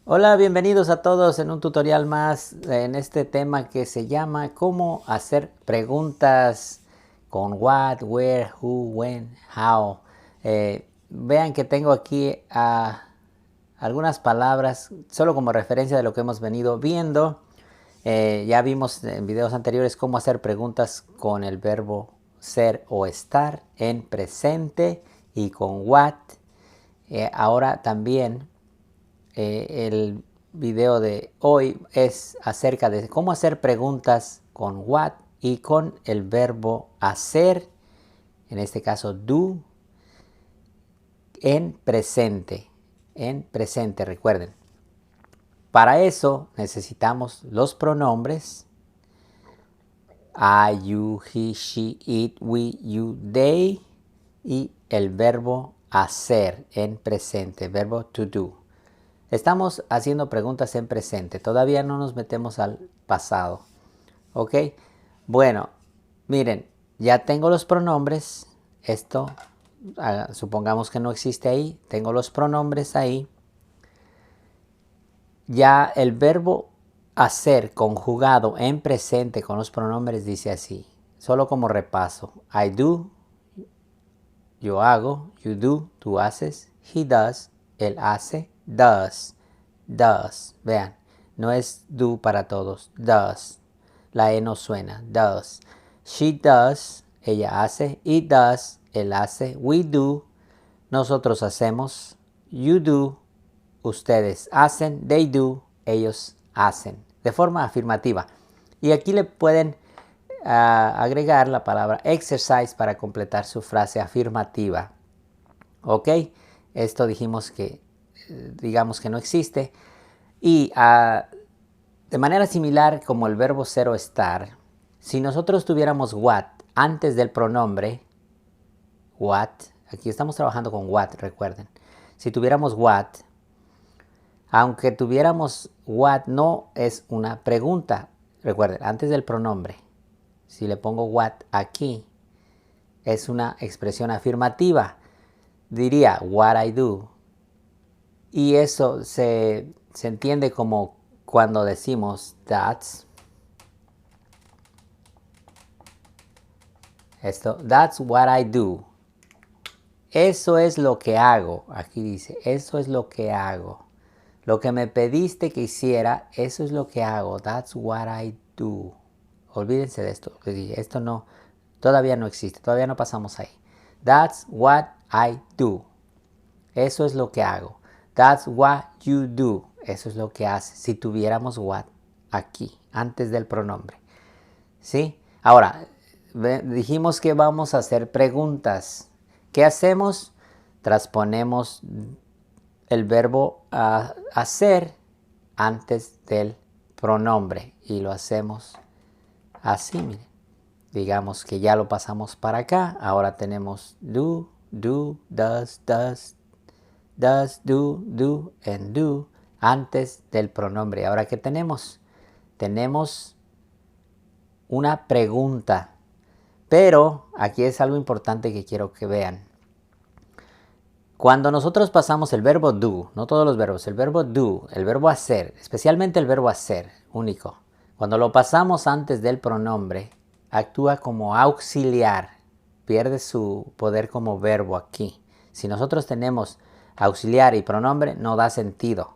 Hola, bienvenidos a todos en un tutorial más en este tema que se llama cómo hacer preguntas con what, where, who, when, how. Vean que tengo aquí algunas palabras solo como referencia de lo que hemos venido viendo. Ya vimos en videos anteriores cómo hacer preguntas con el verbo ser o estar en presente y con what. Ahora también el video de hoy es acerca de cómo hacer preguntas con what y con el verbo hacer, en este caso do, en presente. En presente, recuerden. Para eso necesitamos los pronombres I, you, he, she, it, we, you, they y el verbo hacer en presente, verbo to do. Estamos haciendo preguntas en presente, todavía no nos metemos al pasado. ¿Ok? Bueno, miren, ya tengo los pronombres. Esto, supongamos que no existe ahí. Tengo los pronombres ahí. Ya el verbo hacer conjugado en presente con los pronombres dice así. Solo como repaso. I do, yo hago. You do, tú haces. He does, él hace. Does, does. Vean, no es do para todos. Does. La E no suena. Does. She does, ella hace. It does, él hace. We do, nosotros hacemos. You do, ustedes hacen. They do, ellos hacen. De forma afirmativa. Y aquí le pueden agregar la palabra exercise para completar su frase afirmativa. ¿Ok? Esto dijimos que, digamos que no existe. Y de manera similar como el verbo ser o estar, si nosotros tuviéramos what antes del pronombre, what, aquí estamos trabajando con what, recuerden. Si tuviéramos what, aunque tuviéramos what, no es una pregunta. Recuerden, antes del pronombre, si le pongo what aquí, es una expresión afirmativa. Diría what I do. Y eso se entiende como cuando decimos that's. That's what I do. Eso es lo que hago. Aquí dice, eso es lo que hago. Lo que me pediste que hiciera, eso es lo que hago. That's what I do. Olvídense de esto. Esto no, todavía no existe. Todavía no pasamos ahí. That's what I do. Eso es lo que hago. That's what you do. Eso es lo que haces. Si tuviéramos what aquí, antes del pronombre. ¿Sí? Ahora, dijimos que vamos a hacer preguntas. ¿Qué hacemos? Transponemos el verbo hacer antes del pronombre. Y lo hacemos así, miren. Digamos que ya lo pasamos para acá. Ahora tenemos do, does, do, and do antes del pronombre. Ahora, ¿qué tenemos? Tenemos una pregunta. Pero aquí es algo importante que quiero que vean. Cuando nosotros pasamos el verbo do, no todos los verbos, el verbo do, el verbo hacer, especialmente el verbo hacer, único. Cuando lo pasamos antes del pronombre, actúa como auxiliar, pierde su poder como verbo aquí. Si nosotros tenemos auxiliar y pronombre, no da sentido.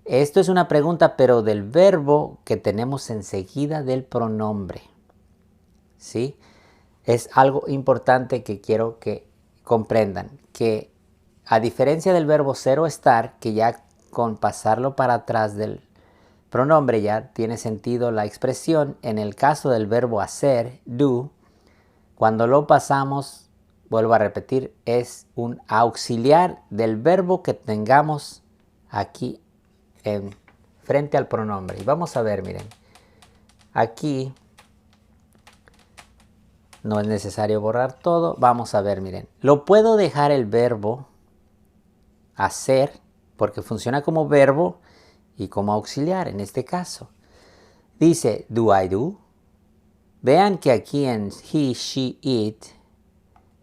Esto es una pregunta, pero del verbo que tenemos enseguida del pronombre. ¿Sí? Es algo importante que quiero que comprendan, que a diferencia del verbo ser o estar, que ya con pasarlo para atrás del pronombre ya tiene sentido la expresión, en el caso del verbo hacer, do, cuando lo pasamos, vuelvo a repetir, es un auxiliar del verbo que tengamos aquí frente al pronombre. Y vamos a ver, miren, aquí no es necesario borrar todo. Vamos a ver, miren. Lo puedo dejar el verbo hacer porque funciona como verbo y como auxiliar en este caso. Dice, do I do? Vean que aquí en he, she, it,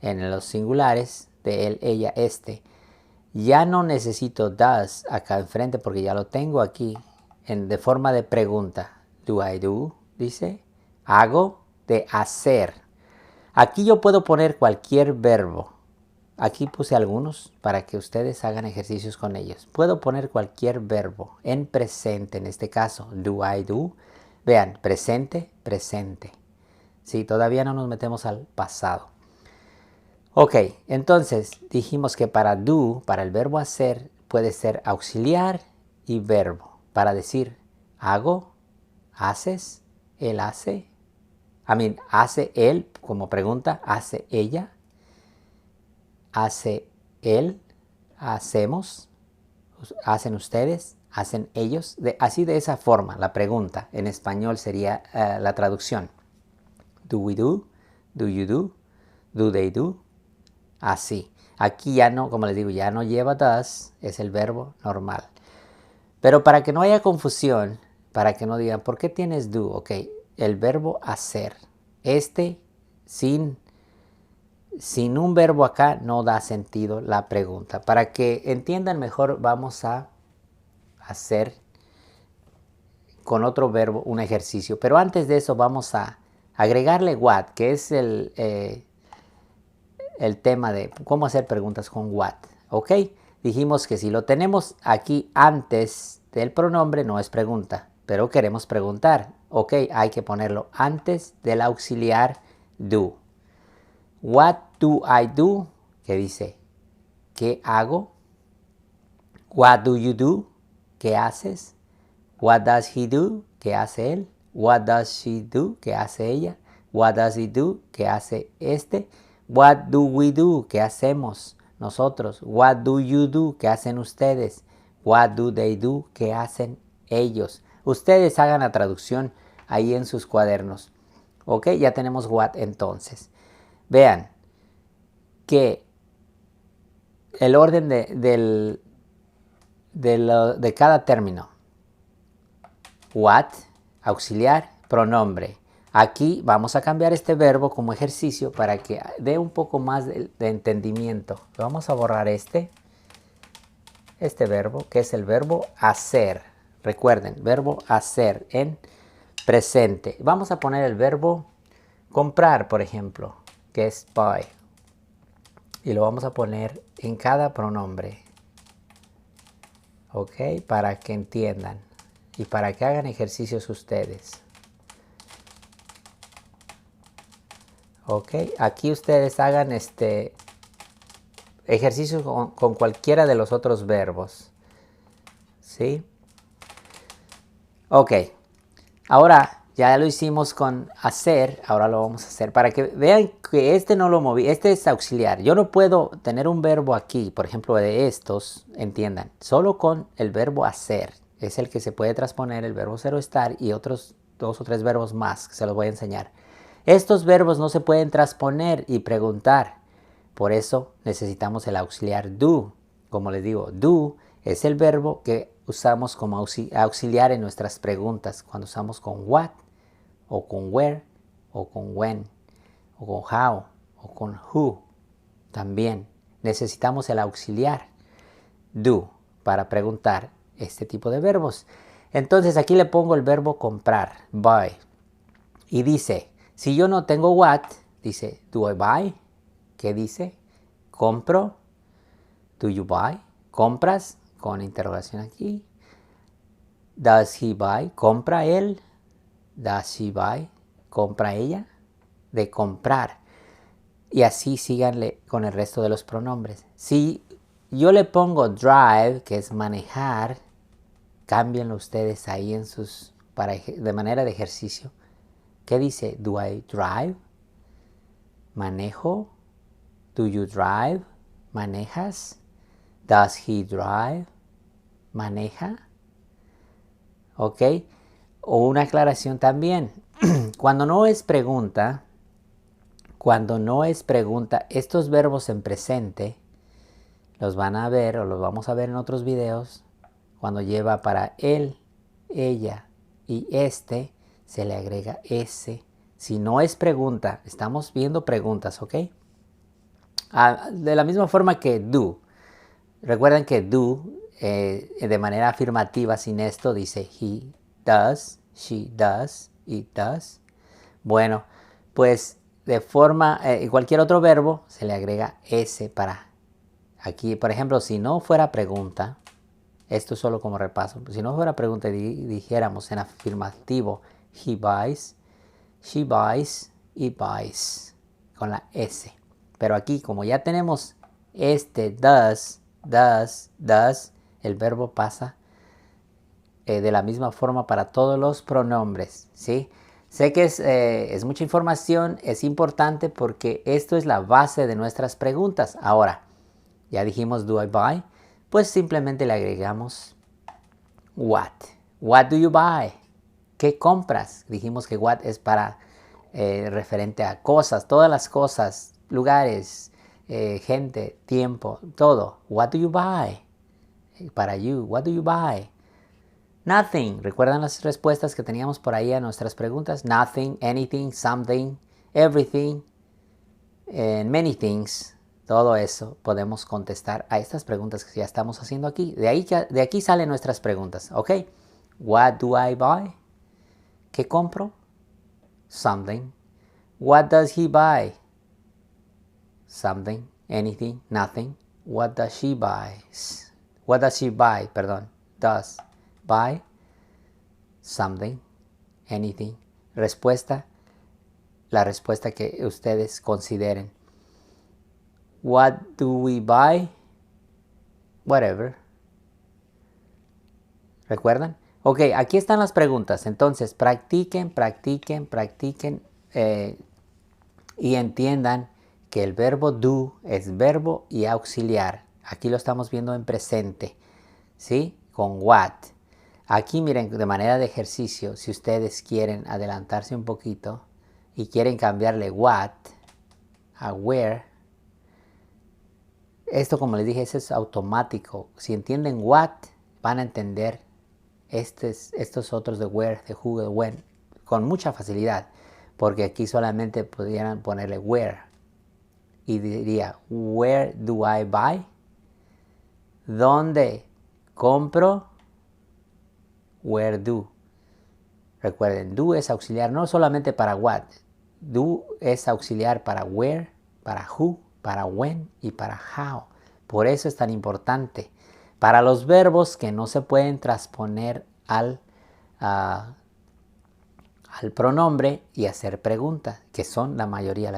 en los singulares de él, ella, este, Ya no necesito does acá enfrente porque ya lo tengo aquí de forma de pregunta. Do I do? Dice. Hago de hacer. Aquí yo puedo poner cualquier verbo. Aquí puse algunos para que ustedes hagan ejercicios con ellos. Puedo poner cualquier verbo en presente, en este caso, do I do. Vean, presente, presente. Sí, todavía no nos metemos al pasado. Ok, entonces dijimos que para do, para el verbo hacer, puede ser auxiliar y verbo. Para decir hago, haces, él hace. Hace él como pregunta, hace ella, hace él, hacemos, hacen ustedes, hacen ellos. Así de esa forma, la pregunta en español sería la traducción. Do we do? Do you do? Do they do? Así. Aquí ya no, como les digo, ya no lleva does, es el verbo normal. Pero para que no haya confusión, para que no digan, ¿por qué tienes do? Ok, el verbo hacer. Sin un verbo acá no da sentido la pregunta. Para que entiendan mejor, vamos a hacer con otro verbo un ejercicio. Pero antes de eso vamos a agregarle what, que es el tema de cómo hacer preguntas con what. ¿Ok? Dijimos que si lo tenemos aquí antes del pronombre no es pregunta, pero queremos preguntar. Ok, hay que ponerlo antes del auxiliar do. What do I do? ¿Qué dice? ¿Qué hago? What do you do? ¿Qué haces? What does he do? ¿Qué hace él? What does she do? ¿Qué hace ella? What does he do? ¿Qué hace este? What do we do? ¿Qué hacemos nosotros? What do you do? ¿Qué hacen ustedes? What do they do? ¿Qué hacen ellos? Ustedes hagan la traducción ahí en sus cuadernos. Ok, ya tenemos what entonces. Vean que el orden de cada término. What, auxiliar, pronombre. Aquí vamos a cambiar este verbo como ejercicio para que dé un poco más de entendimiento. Vamos a borrar este verbo, que es el verbo hacer. Recuerden, verbo hacer en presente. Vamos a poner el verbo comprar, por ejemplo, que es buy. Y lo vamos a poner en cada pronombre. Ok, para que entiendan y para que hagan ejercicios ustedes. Ok, aquí ustedes hagan ejercicio con cualquiera de los otros verbos. ¿Sí? Ok, ahora ya lo hicimos con hacer, ahora lo vamos a hacer para que vean que no lo moví, este es auxiliar. Yo no puedo tener un verbo aquí, por ejemplo de estos, entiendan, solo con el verbo hacer. Es el que se puede transponer el verbo ser o estar y otros 2 o 3 verbos más que se los voy a enseñar. Estos verbos no se pueden transponer y preguntar. Por eso necesitamos el auxiliar do. Como les digo, do es el verbo que usamos como auxiliar en nuestras preguntas. Cuando usamos con what, o con where, o con when, o con how, o con who. También necesitamos el auxiliar do para preguntar este tipo de verbos. Entonces aquí le pongo el verbo comprar, buy. Y dice, si yo no tengo what, dice, do I buy? ¿Qué dice? Compro. Do you buy? ¿Compras? Con interrogación aquí. Does he buy? ¿Compra él? Does she buy? ¿Compra ella? De comprar. Y así síganle con el resto de los pronombres. Si yo le pongo drive, que es manejar, cámbienlo ustedes ahí de manera de ejercicio. ¿Qué dice? Do I drive? ¿Manejo? Do you drive? ¿Manejas? Does he drive? ¿Maneja? ¿Ok? O una aclaración también. Cuando no es pregunta, estos verbos en presente los van a ver o los vamos a ver en otros videos. Cuando lleva para él, ella y se le agrega ese. Si no es pregunta, estamos viendo preguntas, ¿ok? De la misma forma que do. Recuerden que do de manera afirmativa sin esto dice he does, she does, it does. Bueno, pues de forma, cualquier otro verbo se le agrega s para aquí. Por ejemplo, si no fuera pregunta, esto es solo como repaso, si no fuera pregunta y dijéramos en afirmativo he buys, she buys, it buys, con la s. Pero aquí como ya tenemos este does, el verbo pasa de la misma forma para todos los pronombres, ¿sí? Sé que es mucha información, es importante porque esto es la base de nuestras preguntas. Ahora, ya dijimos do I buy, pues simplemente le agregamos what. What do you buy? ¿Qué compras? Dijimos que what es para referente a cosas, todas las cosas, lugares, gente, tiempo, todo. What do you buy? Para you, what do you buy? Nothing. ¿Recuerdan las respuestas que teníamos por ahí a nuestras preguntas? Nothing, anything, something, everything, and many things. Todo eso podemos contestar a estas preguntas que ya estamos haciendo aquí. De aquí salen nuestras preguntas, ¿ok? What do I buy? ¿Qué compro? Something. What does he buy? Something, anything, nothing. What does she buy? What does she buy? Perdón. Does buy something, anything. Respuesta, la respuesta que ustedes consideren. What do we buy? Whatever. ¿Recuerdan? Ok, aquí están las preguntas. Entonces, practiquen y entiendan que el verbo do es verbo y auxiliar. Aquí lo estamos viendo en presente, ¿sí? Con what. Aquí miren, de manera de ejercicio, si ustedes quieren adelantarse un poquito y quieren cambiarle what a where, esto como les dije, eso es automático. Si entienden what, van a entender estos otros de where, de who, de when, con mucha facilidad. Porque aquí solamente pudieran ponerle where. Y diría, where do I buy? ¿Dónde compro? Where do. Recuerden, do es auxiliar no solamente para what. Do es auxiliar para where, para who, para when y para how. Por eso es tan importante. Para los verbos que no se pueden transponer al pronombre y hacer preguntas, que son la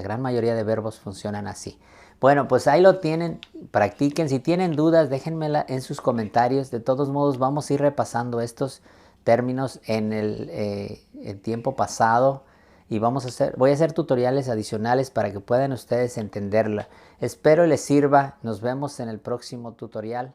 gran mayoría de verbos funcionan así. Bueno, pues ahí lo tienen, practiquen. Si tienen dudas, déjenmela en sus comentarios. De todos modos, vamos a ir repasando estos términos en el tiempo pasado y voy a hacer tutoriales adicionales para que puedan ustedes entenderla. Espero les sirva. Nos vemos en el próximo tutorial.